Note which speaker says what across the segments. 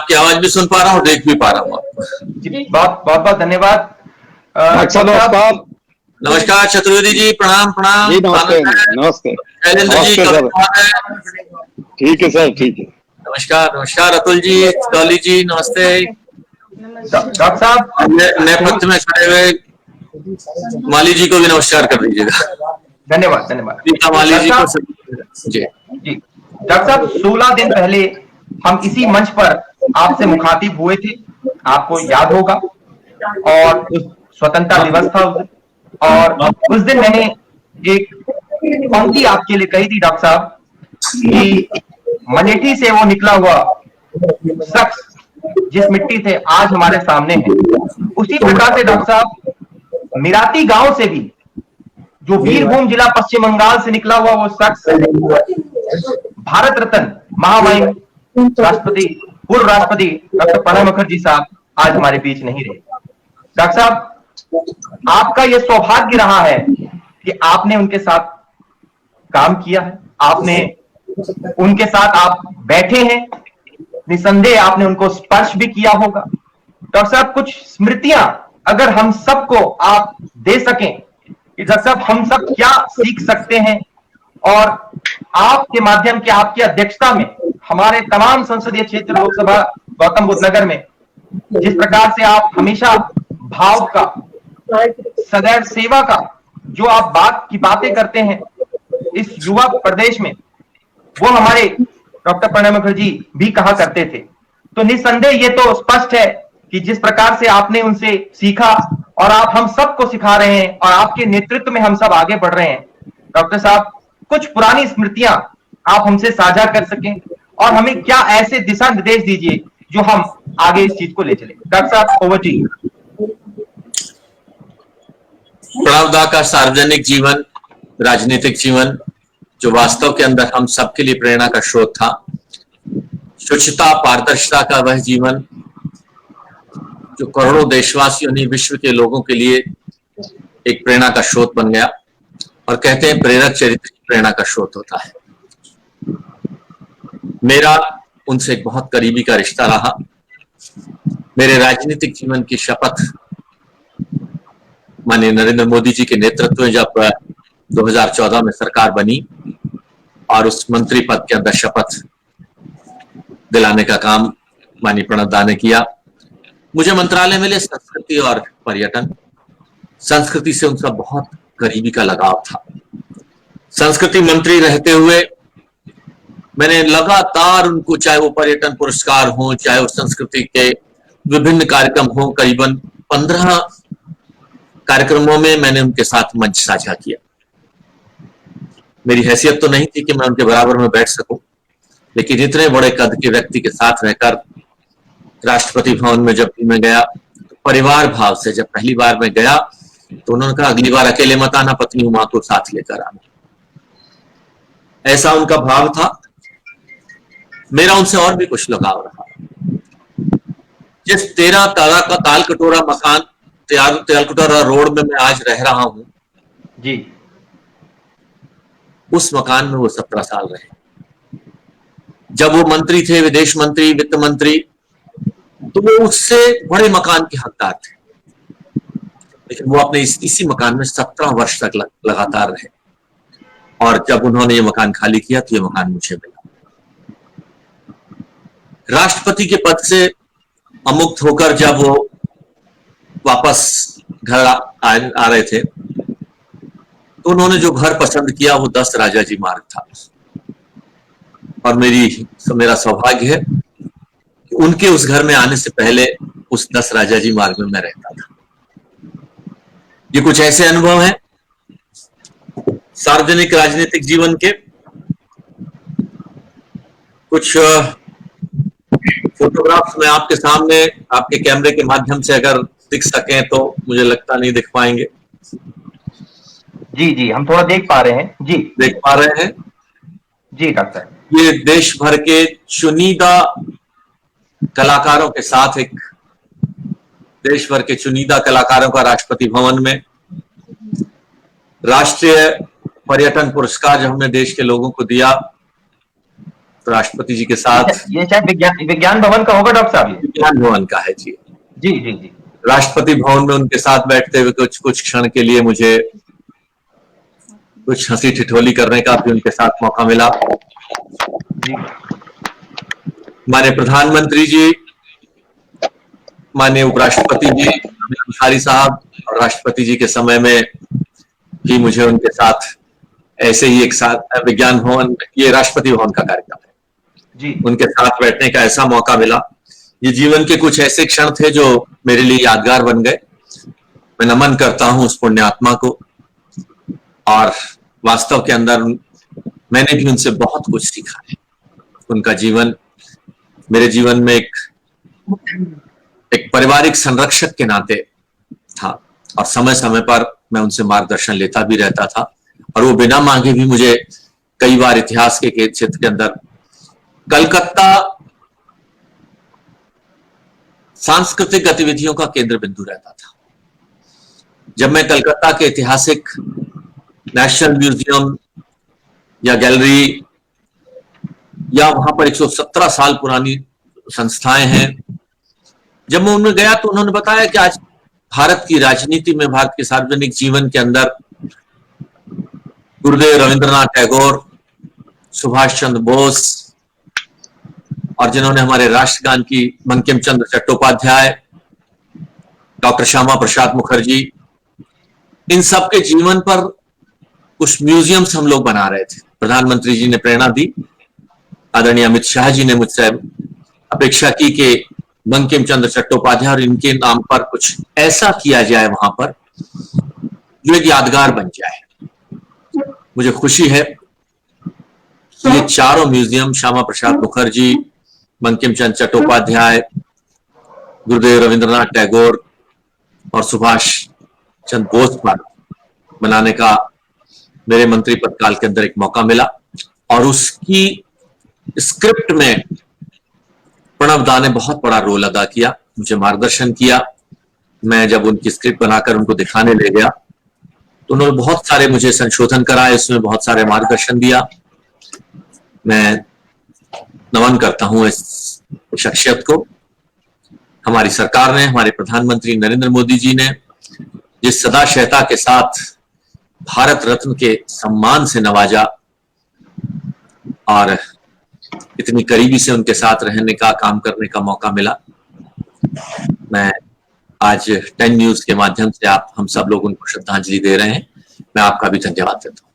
Speaker 1: आपकी आवाज भी सुन पा रहा हूँ, देख भी पा रहा हूँ आपको।
Speaker 2: जी, बहुत बहुत धन्यवाद।
Speaker 3: नमस्कार।
Speaker 1: नमस्कार चतुर्वेदी जी, प्रणाम प्रणाम।
Speaker 3: जी नमस्ते नमस्ते
Speaker 1: शैलेंद्र जी,
Speaker 3: नमस्ते सर।
Speaker 1: है?
Speaker 3: ठीक है सर, ठीक है।
Speaker 1: नमस्कार नमस्कार अतुल जी, कौली जी, नमस्ते।
Speaker 2: डॉक्टर साहब,
Speaker 1: नेपथ्य में खड़े हुए माली जी को भी नमस्कार कर दीजिएगा।
Speaker 2: धन्यवाद धन्यवाद।
Speaker 1: गीता माली जी को जी
Speaker 2: जी डॉक्टर साहब, 16 दिन पहले हम इसी मंच पर आपसे मुखातिब हुए थे, आपको याद होगा। और उस स्वतंत्रता दिवस था उस दिन, और उस दिन मैंने एक पंक्ति आपके लिए कही थी डॉक्टर साहब कि मनेठी से वो निकला हुआ शख्स जिस मिट्टी से आज हमारे सामने है, उसी प्रकार से डॉक्टर साहब मिराती गांव से भी जो वीरभूम जिला पश्चिम बंगाल से निकला हुआ वो शख्स भारत रत्न महामहिम राष्ट्रपति पूर्व राष्ट्रपति डॉक्टर प्रणब मुखर्जी साहब आज हमारे बीच नहीं रहे। डॉक्टर साहब, आपका यह सौभाग्य रहा है कि आपने उनके साथ काम किया है, आपने उनके साथ आप बैठे हैं, निसंदेह आपने उनको स्पर्श भी किया होगा। डॉक्टर साहब, कुछ स्मृतियां अगर हम सबको आप दे सकें कि डॉक्टर साहब हम सब क्या सीख सकते हैं, और आपके माध्यम के आपकी अध्यक्षता में हमारे तमाम संसदीय क्षेत्र लोकसभा गौतम बुद्ध नगर में जिस प्रकार से आप हमेशा भाव का, सदैव सेवा का जो आप बात की बातें करते हैं इस युवा प्रदेश में, वो हमारे डॉक्टर प्रणब मुखर्जी भी कहा करते थे। तो निस्संदेह ये तो स्पष्ट है कि जिस प्रकार से आपने उनसे सीखा और आप हम सबको सिखा रहे हैं और आपके नेतृत्व में हम सब आगे बढ़ रहे हैं। डॉक्टर साहब, कुछ पुरानी स्मृतियां आप हमसे साझा कर सकें और हमें क्या ऐसे दिशा निर्देश दीजिए जो हम आगे इस चीज को ले चले। डॉक्टर साहब, ओवर टू यू।
Speaker 1: प्रणब दा का सार्वजनिक जीवन, राजनीतिक जीवन जो वास्तव के अंदर हम सबके लिए प्रेरणा का स्रोत था, शुचिता पारदर्शिता का वह जीवन जो करोड़ों देशवासियों ने विश्व के लोगों के लिए एक प्रेरणा का स्रोत बन गया। और कहते हैं प्रेरक चरित्र प्रेरणा का स्रोत होता है। मेरा उनसे एक बहुत करीबी का रिश्ता रहा। मेरे राजनीतिक जीवन की शपथ माननीय नरेंद्र मोदी जी के नेतृत्व में जब 2014 में सरकार बनी और उस मंत्री पद के अंदर शपथ दिलाने का काम माननीय प्रणब दा ने किया, मुझे मंत्रालय मिले संस्कृति और पर्यटन। संस्कृति से उनका बहुत करीबी का लगाव था। संस्कृति मंत्री रहते हुए मैंने लगातार उनको, चाहे वो पर्यटन पुरस्कार हो, चाहे वो संस्कृति के विभिन्न कार्यक्रम हो, करीबन 15 कार्यक्रमों में मैंने उनके साथ मंच साझा किया। मेरी हैसियत तो नहीं थी कि मैं उनके बराबर में बैठ सकूं, लेकिन इतने बड़े कद के व्यक्ति के साथ रहकर राष्ट्रपति भवन में जब भी मैं गया, परिवार भाव से जब पहली बार मैं गया तो उन्होंने कहा अगली बार अकेले मत आना, पत्नी उमा को साथ लेकर आना। ऐसा उनका भाव था। मेरा उनसे और भी कुछ लगाव रहा। जिस 13 ताला का तालकटोरा मकान तालकटोरा रोड में मैं आज रह रहा हूं
Speaker 2: जी,
Speaker 1: उस मकान में वो 17 साल रहे। जब वो मंत्री थे, विदेश मंत्री, वित्त मंत्री, तो वो उससे बड़े मकान के हकदार थे, लेकिन वो अपने इसी मकान में 17 वर्ष तक लगातार रहे। और जब उन्होंने ये मकान खाली किया तो ये मकान मुझे मिला। राष्ट्रपति के पद से अमुक्त होकर जब वो वापस घर आ रहे थे तो उन्होंने जो घर पसंद किया वो 10 राजाजी मार्ग था। और मेरा सौभाग्य है कि उनके उस घर में आने से पहले उस 10 राजाजी मार्ग में मैं रहता था। ये कुछ ऐसे अनुभव हैं सार्वजनिक राजनीतिक जीवन के। कुछ फोटोग्राफ्स में आपके सामने आपके कैमरे के माध्यम से अगर दिख सकें तो मुझे लगता नहीं दिख पाएंगे।
Speaker 2: जी जी, हम थोड़ा देख पा रहे हैं। जी,
Speaker 1: देख पा रहे हैं
Speaker 2: जी डॉक्टर।
Speaker 1: ये देश भर के चुनिंदा कलाकारों के साथ एक देश भर के चुनिंदा कलाकारों का राष्ट्रपति भवन में राष्ट्रीय पर्यटन पुरस्कार जो हमने देश के लोगों को दिया, तो राष्ट्रपति जी के साथ
Speaker 2: ये शायद विज्ञान भवन का होगा डॉक्टर साहब, ये
Speaker 1: विज्ञान भवन का है जी।
Speaker 2: जी जी जी।
Speaker 1: राष्ट्रपति भवन में उनके साथ बैठते हुए कुछ क्षण के लिए मुझे कुछ हंसी ठिठोली करने का भी उनके साथ मौका मिला।
Speaker 2: जी
Speaker 1: माननीय प्रधानमंत्री जी, माननीय उपराष्ट्रपति जी अमीर अंसारी साहब और राष्ट्रपति जी के समय में भी मुझे उनके साथ ऐसे ही एक साथ विज्ञान भवन, ये राष्ट्रपति भवन का कार्यक्रम है
Speaker 2: जी,
Speaker 1: उनके साथ बैठने का ऐसा मौका मिला। ये जीवन के कुछ ऐसे क्षण थे जो मेरे लिए यादगार बन गए। मैं नमन करता हूं उस पुण्यात्मा को, और वास्तव के अंदर मैंने भी उनसे बहुत कुछ सीखा है। उनका जीवन मेरे जीवन में एक पारिवारिक संरक्षक के नाते था, और समय समय पर मैं उनसे मार्गदर्शन लेता भी रहता था, और वो बिना मांगे भी मुझे कई बार इतिहास के क्षेत्र के अंदर कलकत्ता सांस्कृतिक गतिविधियों का केंद्र बिंदु रहता था। जब मैं कलकत्ता के ऐतिहासिक नेशनल म्यूजियम या गैलरी या वहां पर 117 साल पुरानी संस्थाएं हैं, जब मैं उनमें गया तो उन्होंने बताया कि आज भारत की राजनीति में, भारत के सार्वजनिक जीवन के अंदर गुरुदेव रविंद्रनाथ टैगोर, सुभाष चंद्र बोस, और जिन्होंने हमारे राष्ट्रगान की बंकिम चंद्र चट्टोपाध्याय, डॉक्टर श्यामा प्रसाद मुखर्जी, इन सब के जीवन पर कुछ म्यूजियम्स हम लोग बना रहे थे। प्रधानमंत्री जी ने प्रेरणा दी, आदरणीय अमित शाह जी ने मुझसे अपेक्षा की कि बंकिम चंद्र चट्टोपाध्याय और इनके नाम पर कुछ ऐसा किया जाए वहां पर जो एक यादगार बन जाए। मुझे खुशी है कि ये चारों म्यूजियम, श्यामा प्रसाद मुखर्जी, बंकिम चंद्र चट्टोपाध्याय, गुरुदेव रविंद्रनाथ टैगोर और सुभाष चंद्र बोस पर बनाने का मेरे मंत्री पद काल के अंदर एक मौका मिला, और उसकी स्क्रिप्ट में प्रणब दा ने बहुत बड़ा रोल अदा किया, मुझे मार्गदर्शन किया। मैं जब उनकी स्क्रिप्ट बनाकर उनको दिखाने ले गया तो उन्होंने बहुत सारे मुझे संशोधन कराए, उसमें बहुत सारे मार्गदर्शन दिया। मैं नमन करता हूं इस शख्सियत को। हमारी सरकार ने, हमारे प्रधानमंत्री नरेंद्र मोदी जी ने जिस सदाशयता के साथ भारत रत्न के सम्मान से नवाजा और इतनी करीबी से उनके साथ रहने का, काम करने का मौका मिला, मैं आज 10 न्यूज के माध्यम से आप हम सब लोग उनको श्रद्धांजलि दे रहे हैं। मैं आपका भी धन्यवाद देता हूँ।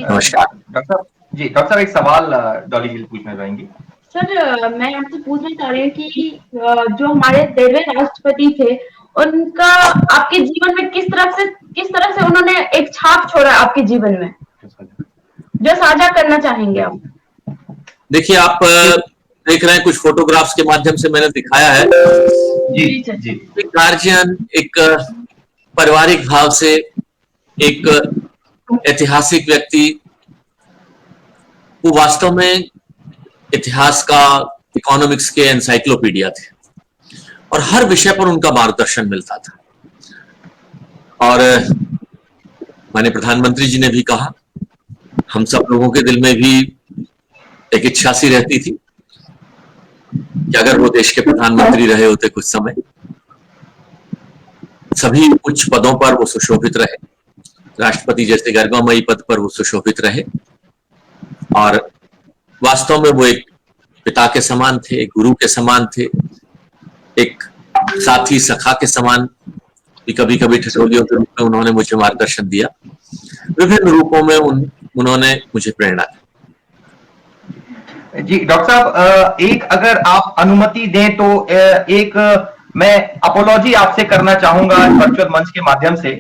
Speaker 1: नमस्कार।
Speaker 2: डॉक्टर साहब एक सवाल डॉली गिल पूछना चाहेंगी।
Speaker 4: सर, मैं आपसे पूछना चाह रही हूँ कि जो हमारे 13वें राष्ट्रपति थे, उनका आपके जीवन में किस तरह से उन्होंने एक छाप छोड़ा आपके जीवन में, जो साझा करना चाहेंगे आप?
Speaker 1: देखिए, आप देख रहे हैं कुछ फोटोग्राफ्स के माध्यम से मैंने दिखाया है।
Speaker 2: जी जी।
Speaker 1: एक गार्जियन, एक पारिवारिक भाव से एक ऐतिहासिक व्यक्ति, वो वास्तव में इतिहास का, इकोनॉमिक्स के एनसाइक्लोपीडिया थे, और हर विषय पर उनका मार्गदर्शन मिलता था। और माननीय प्रधानमंत्री जी ने भी कहा, हम सब लोगों के दिल में भी एक इच्छा सी रहती थी कि अगर वो देश के प्रधानमंत्री रहे होते कुछ समय, सभी उच्च पदों पर वो सुशोभित रहे, राष्ट्रपति जैसे गरिमामयी पद पर वो सुशोभित रहे, और वास्तव में वो एक पिता के समान थे, एक गुरु के समान थे, एक साथी सखा के समान, कभी कभी ठिठोलियों के रूप में उन्होंने मुझे मार्गदर्शन दिया। विभिन्न रूपों में उन्होंने मुझे प्रेरणा दी।
Speaker 2: जी डॉक्टर साहब, एक अगर आप अनुमति दें तो एक मैं अपोलॉजी आपसे करना चाहूंगा वर्चुअल मंच के माध्यम से।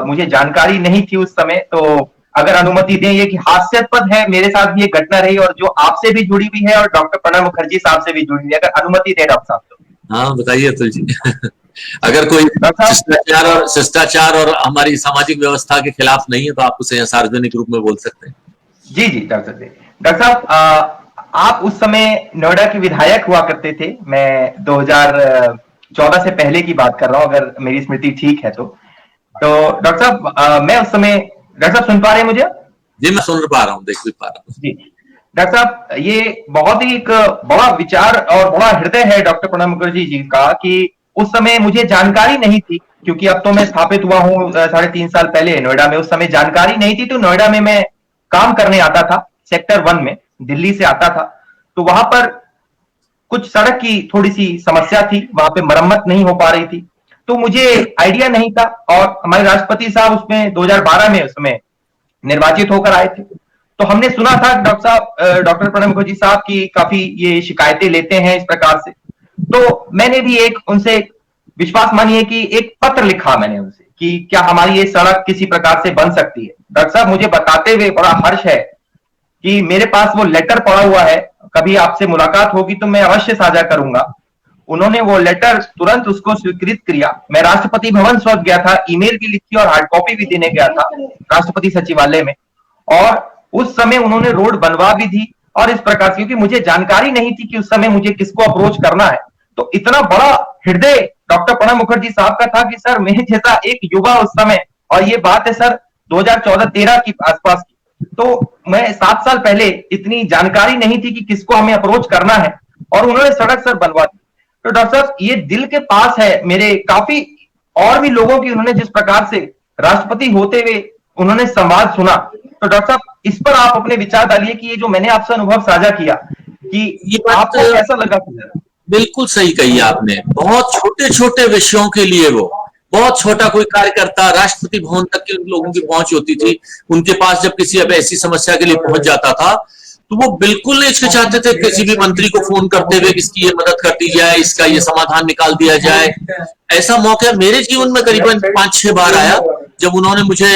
Speaker 2: मुझे जानकारी नहीं थी उस समय, तो अगर अनुमति दें, ये कि हास्यास्पद है, मेरे साथ भी ये घटना रही और जो आपसे भी जुड़ी हुई है और डॉक्टर प्रणब मुखर्जी साहब से भी जुड़ी हुई है, अगर अनुमति दें डॉक्टर साहब तो।
Speaker 1: हाँ बताइए अतुल जी। अगर कोई शिष्टाचार और हमारी सामाजिक व्यवस्था के खिलाफ नहीं है तो आप उसे सार्वजनिक रूप में बोल सकते हैं।
Speaker 2: जी जी डॉक्टर साहब, आप उस समय नोएडा के विधायक हुआ करते थे। मैं 2014 से पहले की बात कर रहा हूं, अगर मेरी स्मृति ठीक है तो डॉक्टर साहब, मैं उस समय, डॉक्टर साहब सुन पा रहे हैं मुझे?
Speaker 1: जी मैं सुन पा रहा हूँ, देख भी पा रहा हूँ।
Speaker 2: जी डॉक्टर साहब, ये बहुत ही एक बड़ा विचार और बड़ा हृदय है डॉक्टर प्रणब मुखर्जी जी का कि उस समय मुझे जानकारी नहीं थी, क्योंकि अब तो मैं स्थापित हुआ हूँ 3.5 साल पहले नोएडा में। उस समय जानकारी नहीं थी, तो नोएडा में मैं काम करने आता था, सेक्टर 1 में, दिल्ली से आता था। तो वहां पर कुछ सड़क की थोड़ी सी समस्या थी, वहां पे मरम्मत नहीं हो पा रही थी, तो मुझे आइडिया नहीं था। और हमारे राष्ट्रपति साहब उसमें 2012 में उसमें निर्वाचित होकर आए थे। तो हमने सुना था डॉक्टर साहब, डॉक्टर प्रणब मुखर्जी साहब की काफी ये शिकायतें लेते हैं इस प्रकार से। तो मैंने भी एक उनसे, विश्वास मानिए कि एक पत्र लिखा मैंने उनसे कि क्या हमारी ये सड़क किसी प्रकार से बन सकती है। डॉक्टर साहब, मुझे बताते हुए बड़ा हर्ष है कि मेरे पास वो लेटर पड़ा हुआ है, कभी आपसे मुलाकात होगी तो मैं अवश्य साझा करूंगा। उन्होंने वो लेटर तुरंत उसको स्वीकृत किया। मैं राष्ट्रपति भवन स्वतः गया था, ईमेल भी लिखी और हार्ड कॉपी भी देने गया था राष्ट्रपति सचिवालय में, और उस समय उन्होंने रोड बनवा भी दी। और इस प्रकार से, क्योंकि मुझे जानकारी नहीं थी कि उस समय मुझे किसको अप्रोच करना है, तो इतना बड़ा हृदय डॉक्टर प्रणब मुखर्जी साहब का था कि सर, मेरे जैसा एक युवा उस समय, और ये बात है सर 2014-13 की आसपास की, तो मैं 7 साल पहले इतनी जानकारी नहीं थी कि किसको हमें अप्रोच करना है, और उन्होंने सड़क सर बनवा दी। तो डॉक्टर साहब, ये दिल के पास है मेरे काफी और भी लोगों की। उन्होंने जिस प्रकार से राष्ट्रपति होते हुए उन्होंने संवाद सुना, तो डॉक्टर साहब इस पर आप अपने विचार डालिए कि ये जो मैंने आपसे अनुभव साझा किया कि
Speaker 1: ये बात
Speaker 2: आपको कैसा लगा।
Speaker 1: बिल्कुल सही कही आपने। बहुत छोटे छोटे विषयों के लिए वो बहुत छोटा कोई कार्यकर्ता राष्ट्रपति भवन तक के लोगों की पहुंच होती थी, उनके पास जब किसी अब ऐसी समस्या के लिए पहुंच जाता था तो वो बिल्कुल नहीं हिचकिचाते थे किसी भी मंत्री को फोन करते हुए इसकी ये मदद कर दी जाए, इसका ये समाधान निकाल दिया जाए। ऐसा मौका मेरे जीवन में करीबन 5-6 बार आया जब उन्होंने मुझे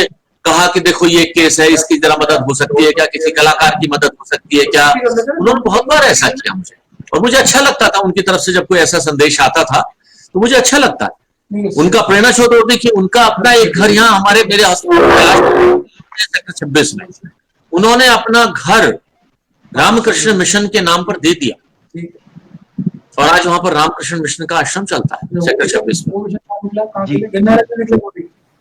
Speaker 1: कहा कि देखो ये केस है, इसकी जरा मदद हो सकती है क्या, किसी कलाकार की मदद हो सकती है क्या। उन्होंने बहुत बार ऐसा किया मुझे, और मुझे अच्छा लगता था उनकी तरफ से जब कोई ऐसा संदेश आता था तो मुझे अच्छा लगता है। उनका प्रेरणा स्रोत होती कि उनका अपना एक घर यहाँ हमारे मेरे सेक्टर 26 में उन्होंने अपना घर रामकृष्ण मिशन के नाम पर दे दिया, और आज वहां पर रामकृष्ण मिशन का आश्रम चलता है सेक्टर 26 में।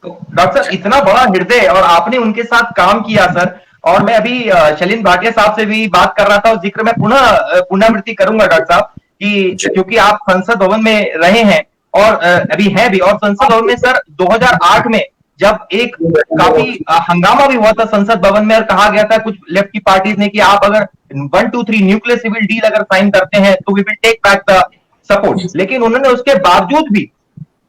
Speaker 2: तो डॉक्टर साहब, इतना बड़ा हृदय, और आपने उनके साथ काम किया सर। और मैं अभी शैलेंद्र भाटिया साहब से भी बात कर रहा था, उस जिक्र में पुनरावृत्ति करूंगा डॉक्टर साहब कि क्योंकि आप संसद भवन में रहे हैं और अभी हैं भी, और संसद भवन में सर 2008 में जब एक काफी हंगामा भी हुआ था संसद भवन में, और कहा गया था कुछ लेफ्ट की पार्टीज ने कि आप अगर 1, 2, 3 न्यूक्लियर सिविल डील अगर साइन करते हैं तो we will take back the support. लेकिन उन्होंने उसके बावजूद भी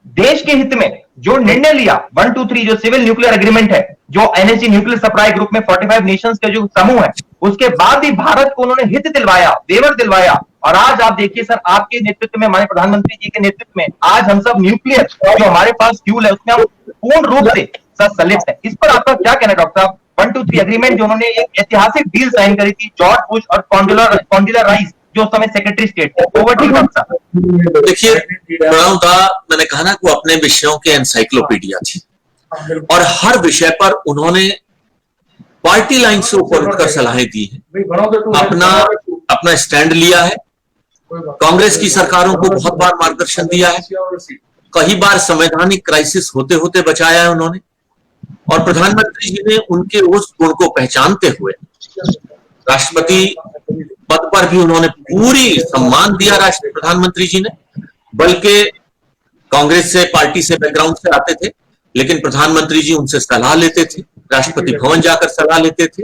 Speaker 2: देश के हित में जो निर्णय लिया, 1, 2, 3 जो सिविल न्यूक्लियर एग्रीमेंट है, जो एनएसजी न्यूक्लियर सप्लाई ग्रुप में 45 नेशंस के जो समूह है, उसके बाद भी भारत को उन्होंने हित दिलवाया, वेवर दिलवाया। और आज आप देखिए सर, आपके नेतृत्व में, हमारे प्रधानमंत्री जी के नेतृत्व में आज हम सब न्यूक्लियर जो हमारे पास फ्यूल है उसमें हम पूर्ण रूप से संलिप्त है। इस पर आपका क्या कहना है डॉक्टर साहब? 1, 2, 3 एग्रीमेंट जो उन्होंने एक ऐतिहासिक डील साइन करी थी जॉर्ज बुश और कॉन्डोलिसा राइस जो उस समय सेक्रेटरी स्टेट थे, ओवर टू डॉक्टर साहब।
Speaker 1: देखिए प्रणव दा, मैंने कहा ना कि अपने विषयों के एनसाइक्लोपीडिया थी, और हर विषय पर उन्होंने पार्टी लाइन से ऊपर उठकर सलाहें दी है, अपना स्टैंड लिया है, कांग्रेस की सरकारों को बहुत बार मार्गदर्शन दिया है, कई बार संवैधानिक क्राइसिस होते होते बचाया है उन्होंने, और प्रधानमंत्री जी ने उनके उस गुण को पहचानते हुए राष्ट्रपति पद पर भी उन्होंने पूरी सम्मान दिया प्रधानमंत्री जी ने। बल्कि कांग्रेस से, पार्टी से, बैकग्राउंड से आते थे, लेकिन प्रधानमंत्री जी उनसे सलाह लेते थे, राष्ट्रपति भवन जाकर सलाह लेते थे,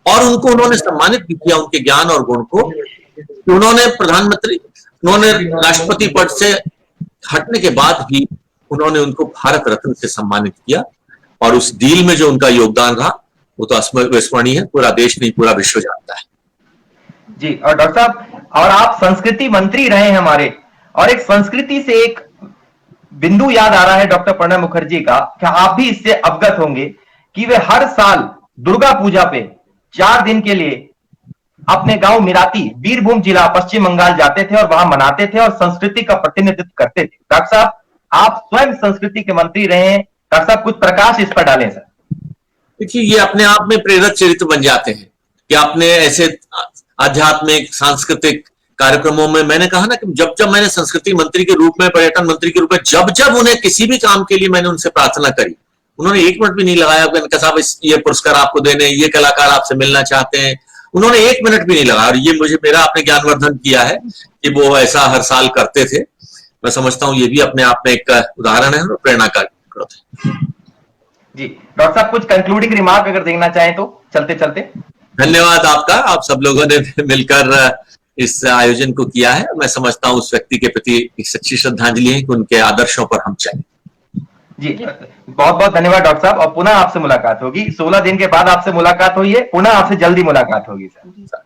Speaker 1: और उनको उन्होंने सम्मानित भी किया उनके ज्ञान और गुण को। उन्होंने राष्ट्रपति पद से हटने के बाद भी उन्होंने उनको भारत रत्न से सम्मानित किया, और उस डील में जो उनका योगदान रहा वो तो अविस्मरणीय है, पूरा देश नहीं पूरा विश्व जानता है।
Speaker 2: जी, और डॉक्टर साहब, और आप संस्कृति मंत्री रहे हैं हमारे, और एक संस्कृति से एक बिंदु याद आ रहा है डॉक्टर प्रणब मुखर्जी का, क्या आप भी इससे अवगत होंगे कि वे हर साल दुर्गा पूजा पे 4 दिन के लिए अपने गांव मिराती, बीरभूम जिला, पश्चिम बंगाल जाते थे और वहां मनाते थे और संस्कृति का प्रतिनिधित्व करते थे। डॉक्टर साहब, आप स्वयं संस्कृति के मंत्री रहे हैं, डॉक्टर साहब कुछ प्रकाश इस पर डालें सर।
Speaker 1: देखिए, ये अपने आप में प्रेरक चरित्र बन जाते हैं कि आपने ऐसे आध्यात्मिक सांस्कृतिक कार्यक्रमों में, मैंने कहा ना कि जब जब मैंने संस्कृति मंत्री के रूप में, पर्यटन मंत्री के रूप में, जब जब उन्हें किसी भी काम के लिए मैंने उनसे प्रार्थना करी, उन्होंने 1 मिनट भी नहीं लगाया कि साहब ये पुरस्कार आपको देने, ये कलाकार आपसे मिलना चाहते हैं, उन्होंने 1 मिनट भी नहीं लगा, और ये मुझे मेरा आपने ज्ञानवर्धन किया है कि वो ऐसा हर साल करते थे। मैं समझता हूँ ये भी अपने आप में एक उदाहरण है और प्रेरणा का स्रोत है।
Speaker 2: जी डॉक्टर साहब, कुछ कंक्लूडिंग रिमार्क अगर देना चाहें तो चलते चलते।
Speaker 1: धन्यवाद आपका, आप सब लोगों ने मिलकर इस आयोजन को किया है। मैं समझता हूँ उस व्यक्ति के प्रति एक सच्ची श्रद्धांजलि है कि उनके आदर्शों पर हम चलें।
Speaker 2: जी बहुत बहुत धन्यवाद डॉक्टर साहब, और पुनः आपसे मुलाकात होगी। 16 दिन के बाद आपसे मुलाकात हुई है, पुनः आपसे जल्दी मुलाकात होगी सर।